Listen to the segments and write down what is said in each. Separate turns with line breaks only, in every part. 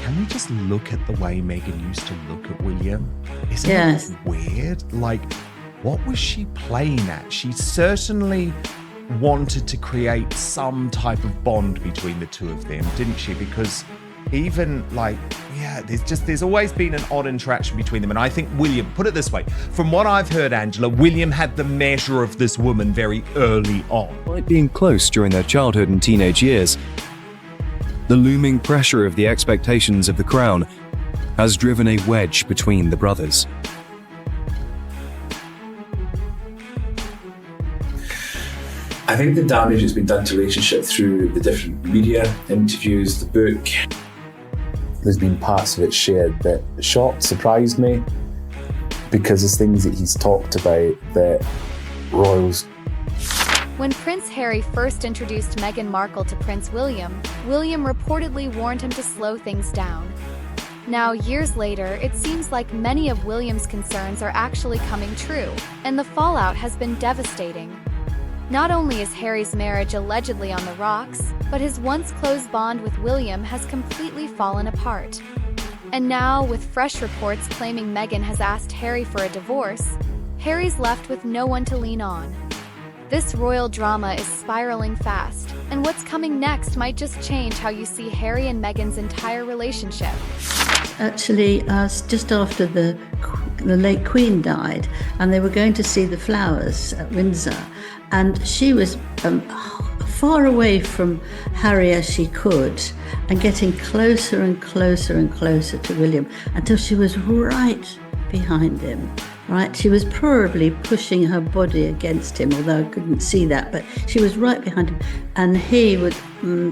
can we just look at the way Meghan used to look at William? Isn't
Yes.
it weird? Like, what was she playing at? She certainly wanted to create some type of bond between the two of them, didn't she? Because even like, yeah, there's always been an odd interaction between them. And I think William, put it this way, from what I've heard, Angela, William had the measure of this woman very early on.
Despite being close during their childhood and teenage years, the looming pressure of the expectations of the crown has driven a wedge between the brothers.
I think the damage has been done to the relationship through the different media, interviews, the book. There's been parts of it shared that shocked, surprised me, because there's things that he's talked about that royals.
When Prince Harry first introduced Meghan Markle to Prince William, William reportedly warned him to slow things down. Now, years later, it seems like many of William's concerns are actually coming true, and the fallout has been devastating. Not only is Harry's marriage allegedly on the rocks, but his once close bond with William has completely fallen apart. And now, with fresh reports claiming Meghan has asked Harry for a divorce, Harry's left with no one to lean on. This royal drama is spiraling fast, and what's coming next might just change how you see Harry and Meghan's entire relationship.
Actually, just after the late Queen died, and they were going to see the flowers at Windsor, and she was far away from Harry as she could, and getting closer and closer and closer to William until she was right behind him. Right, she was probably pushing her body against him, although I couldn't see that, but she was right behind him. And he would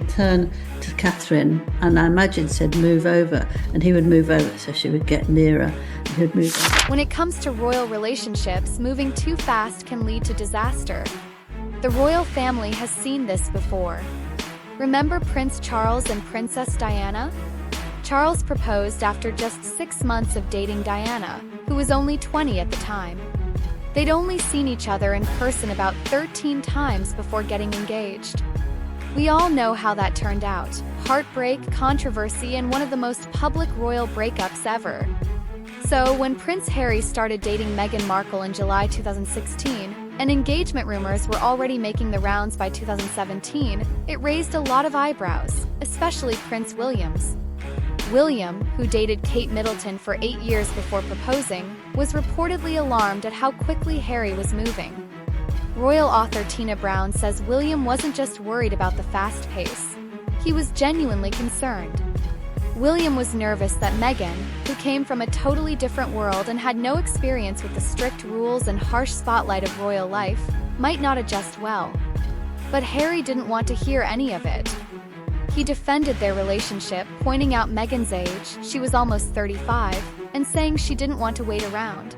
turn to Catherine and I imagine said, move over. And he would move over, so she would get nearer and he would move over.
When it comes to royal relationships, moving too fast can lead to disaster. The royal family has seen this before. Remember Prince Charles and Princess Diana? Charles proposed after just 6 months of dating Diana, who was only 20 at the time. They'd only seen each other in person about 13 times before getting engaged. We all know how that turned out: heartbreak, controversy, and one of the most public royal breakups ever. So, when Prince Harry started dating Meghan Markle in July 2016, and engagement rumors were already making the rounds by 2017, it raised a lot of eyebrows, especially Prince William's. William, who dated Kate Middleton for 8 years before proposing, was reportedly alarmed at how quickly Harry was moving. Royal author Tina Brown says William wasn't just worried about the fast pace. He was genuinely concerned. William was nervous that Meghan, who came from a totally different world and had no experience with the strict rules and harsh spotlight of royal life, might not adjust well. But Harry didn't want to hear any of it. He defended their relationship, pointing out Meghan's age, she was almost 35, and saying she didn't want to wait around.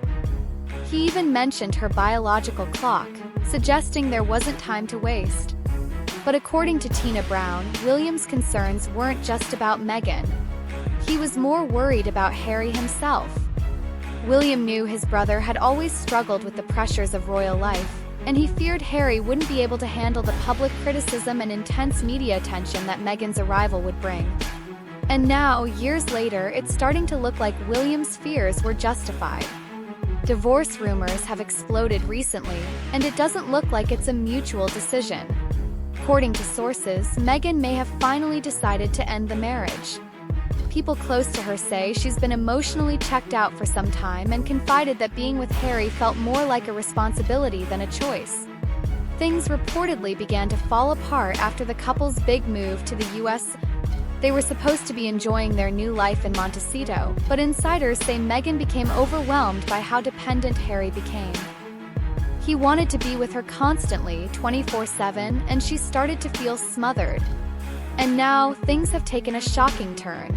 He even mentioned her biological clock, suggesting there wasn't time to waste. But according to Tina Brown, William's concerns weren't just about Meghan. He was more worried about Harry himself. William knew his brother had always struggled with the pressures of royal life, and he feared Harry wouldn't be able to handle the public criticism and intense media attention that Meghan's arrival would bring. And now, years later, it's starting to look like William's fears were justified. Divorce rumors have exploded recently, and it doesn't look like it's a mutual decision. According to sources, Meghan may have finally decided to end the marriage. People close to her say she's been emotionally checked out for some time and confided that being with Harry felt more like a responsibility than a choice. Things reportedly began to fall apart after the couple's big move to the US. They were supposed to be enjoying their new life in Montecito, but insiders say Meghan became overwhelmed by how dependent Harry became. He wanted to be with her constantly, 24/7, and she started to feel smothered. And now, things have taken a shocking turn.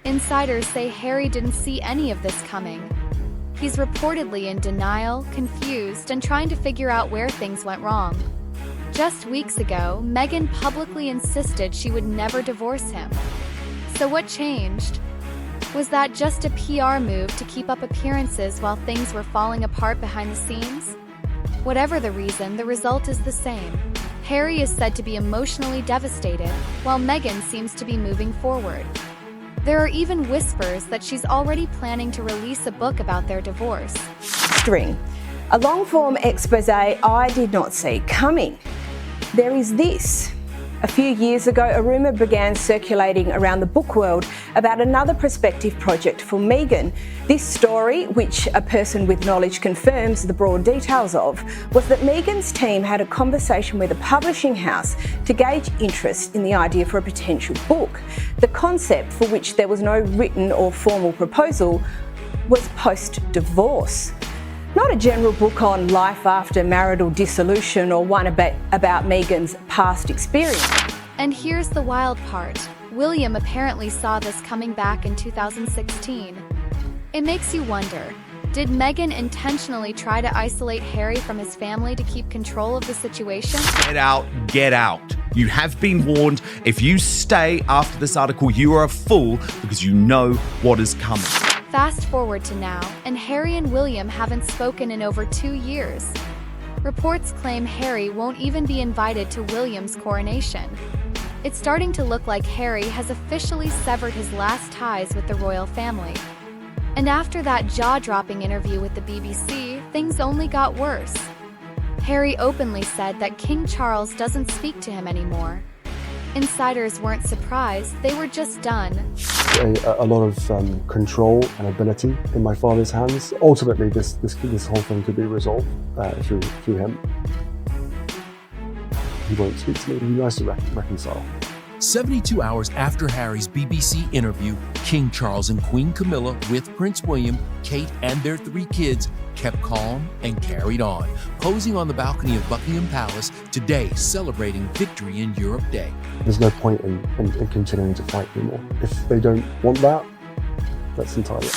Insiders say Harry didn't see any of this coming. He's reportedly in denial, confused, and trying to figure out where things went wrong. Just weeks ago, Meghan publicly insisted she would never divorce him. So what changed? Was that just a PR move to keep up appearances while things were falling apart behind the scenes? Whatever the reason, the result is the same. Harry is said to be emotionally devastated, while Meghan seems to be moving forward. There are even whispers that she's already planning to release a book about their divorce.
String. A long-form exposé I did not see coming. There is this. A few years ago, a rumour began circulating around the book world about another prospective project for Meghan. This story, which a person with knowledge confirms the broad details of, was that Meghan's team had a conversation with a publishing house to gauge interest in the idea for a potential book. The concept, for which there was no written or formal proposal, was post-divorce. Not a general book on life after marital dissolution or one about Meghan's past experience.
And here's the wild part. William apparently saw this coming back in 2016. It makes you wonder, did Meghan intentionally try to isolate Harry from his family to keep control of the situation?
Get out, get out. You have been warned. If you stay after this article, you are a fool because you know what is coming.
Fast forward to now, and Harry and William haven't spoken in over 2 years. Reports claim Harry won't even be invited to William's coronation. It's starting to look like Harry has officially severed his last ties with the royal family. And after that jaw-dropping interview with the BBC, things only got worse. Harry openly said that King Charles doesn't speak to him anymore. Insiders weren't surprised, they were just done.
A lot of control and ability in my father's hands. Ultimately, this whole thing could be resolved through him. He won't speak to me. It'd be nice to reconcile.
72 hours after Harry's BBC interview, King Charles and Queen Camilla with Prince William, Kate, and their 3 kids kept calm and carried on, posing on the balcony of Buckingham Palace today, celebrating Victory in Europe Day.
There's no point in continuing to fight anymore. If they don't want that, that's entirely.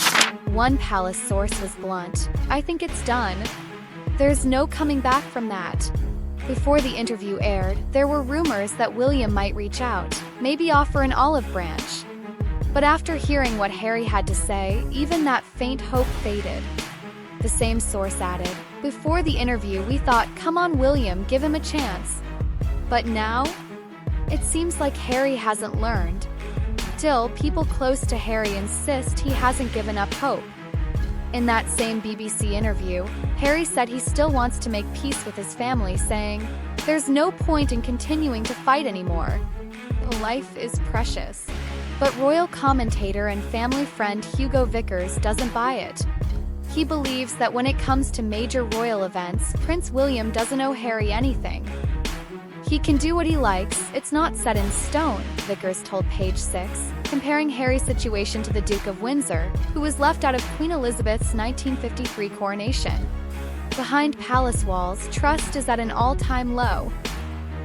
One palace source was blunt. I think it's done. There's no coming back from that. Before the interview aired, there were rumors that William might reach out, maybe offer an olive branch. But after hearing what Harry had to say, even that faint hope faded. The same source added, "Before the interview, we thought, come on, William, give him a chance. But now, it seems like Harry hasn't learned. Still, people close to Harry insist he hasn't given up hope." In that same BBC interview, Harry said he still wants to make peace with his family, saying, "There's no point in continuing to fight anymore. Life is precious." But royal commentator and family friend Hugo Vickers doesn't buy it. He believes that when it comes to major royal events, Prince William doesn't owe Harry anything. He can do what he likes, it's not set in stone, Vickers told Page 6, comparing Harry's situation to the Duke of Windsor, who was left out of Queen Elizabeth's 1953 coronation. Behind palace walls, trust is at an all-time low.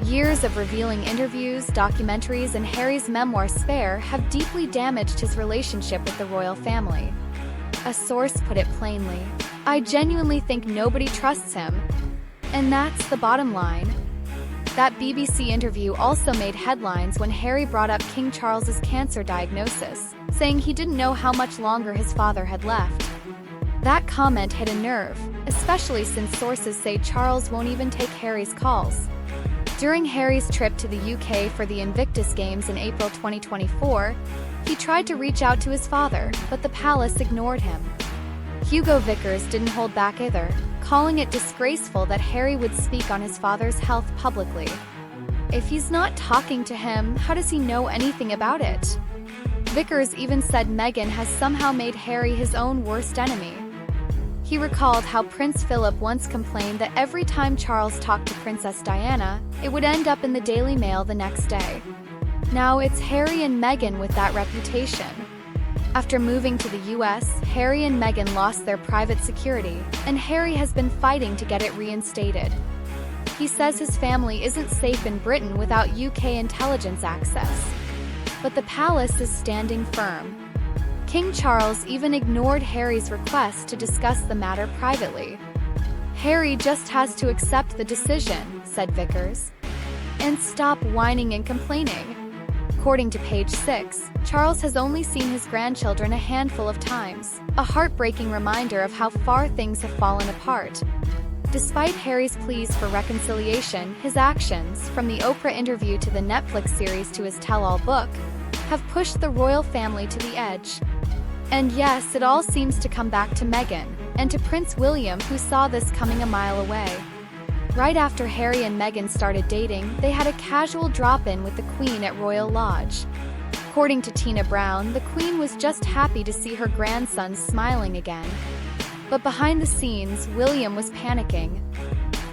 Years of revealing interviews, documentaries, and Harry's memoir Spare have deeply damaged his relationship with the royal family. A source put it plainly, "I genuinely think nobody trusts him." And that's the bottom line. That BBC interview also made headlines when Harry brought up King Charles's cancer diagnosis, saying he didn't know how much longer his father had left. That comment hit a nerve, especially since sources say Charles won't even take Harry's calls. During Harry's trip to the UK for the Invictus Games in April 2024, he tried to reach out to his father, but the palace ignored him. Hugo Vickers didn't hold back either, calling it disgraceful that Harry would speak on his father's health publicly. If he's not talking to him, how does he know anything about it? Vickers even said Meghan has somehow made Harry his own worst enemy. He recalled how Prince Philip once complained that every time Charles talked to Princess Diana, it would end up in the Daily Mail the next day. Now it's Harry and Meghan with that reputation. After moving to the US, Harry and Meghan lost their private security, and Harry has been fighting to get it reinstated. He says his family isn't safe in Britain without UK intelligence access. But the palace is standing firm. King Charles even ignored Harry's request to discuss the matter privately. "Harry just has to accept the decision," said Vickers, "and stop whining and complaining." According to Page 6, Charles has only seen his grandchildren a handful of times, a heartbreaking reminder of how far things have fallen apart. Despite Harry's pleas for reconciliation, his actions, from the Oprah interview to the Netflix series to his tell-all book, have pushed the royal family to the edge. And yes, it all seems to come back to Meghan and to Prince William, who saw this coming a mile away. Right after Harry and Meghan started dating, they had a casual drop-in with the Queen at Royal Lodge. According to Tina Brown, the Queen was just happy to see her grandson smiling again. But behind the scenes, William was panicking.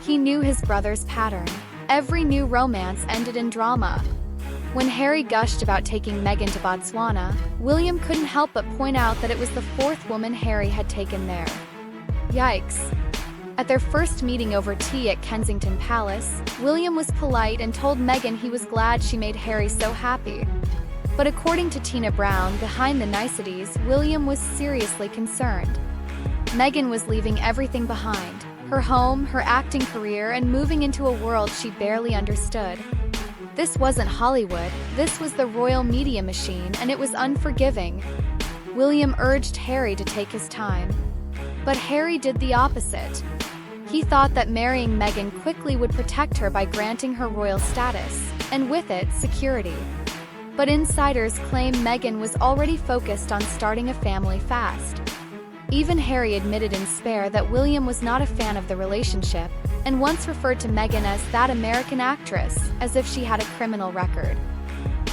He knew his brother's pattern. Every new romance ended in drama. When Harry gushed about taking Meghan to Botswana, William couldn't help but point out that it was the fourth woman Harry had taken there. Yikes. At their first meeting over tea at Kensington Palace, William was polite and told Meghan he was glad she made Harry so happy. But according to Tina Brown, behind the niceties, William was seriously concerned. Meghan was leaving everything behind, her home, her acting career, and moving into a world she barely understood. This wasn't Hollywood, this was the royal media machine, and it was unforgiving. William urged Harry to take his time. But Harry did the opposite. He thought that marrying Meghan quickly would protect her by granting her royal status, and with it, security. But insiders claim Meghan was already focused on starting a family fast. Even Harry admitted in Spare that William was not a fan of the relationship, and once referred to Meghan as that American actress, as if she had a criminal record.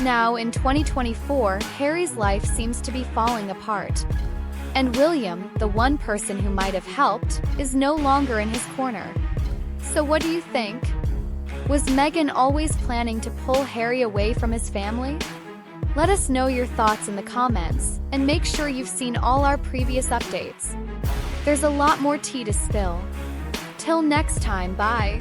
Now, in 2024, Harry's life seems to be falling apart. And William, the one person who might have helped, is no longer in his corner. So what do you think? Was Meghan always planning to pull Harry away from his family? Let us know your thoughts in the comments, and make sure you've seen all our previous updates. There's a lot more tea to spill. Till next time, bye.